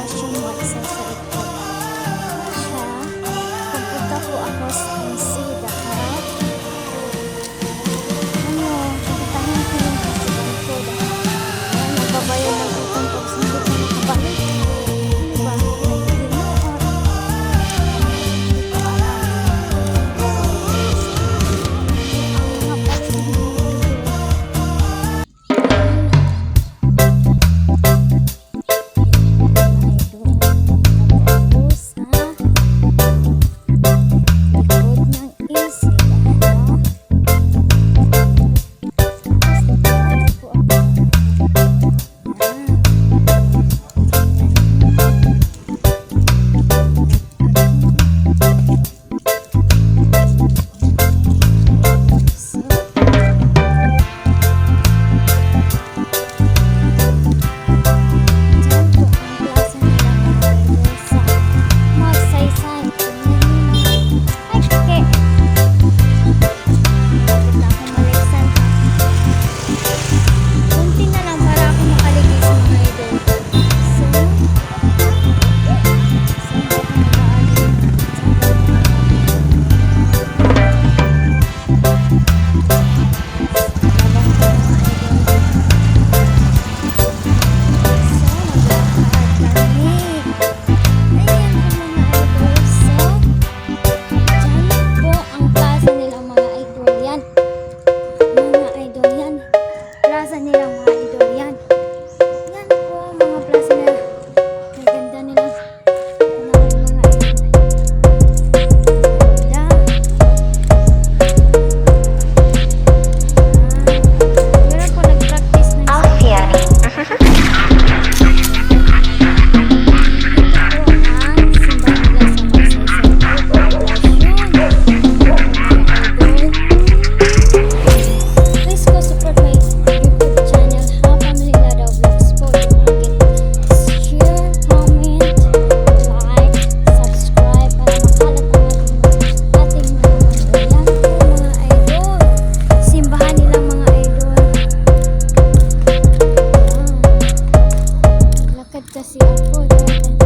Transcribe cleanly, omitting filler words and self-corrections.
poblasyon magsasait ko. Siya, pupunta po ako sa Ensida, ha? Ano, pagkatahin ko yung festival ko. Ayan, magbabayan na utang pag hindi ko nakabalik. Ano ba? Hindi mo or hindi ko alam. Ang kapalit ng mga nilang mga idol yan. Yan po mga plaza nila. Kaganda nila. Panawin mga idol. Ganda. Meron po nag-practice ng Alfieri. Ito po ang simbahan nila sa Magsaysay Poblasyon. Please go support my YouTube channel, Ha Family Lada Vlogs po. Share, comment, like, subscribe para makalat ang ating mga video. Yan po mga idol. Simbahan nilang mga idol. Lakad kasi ako.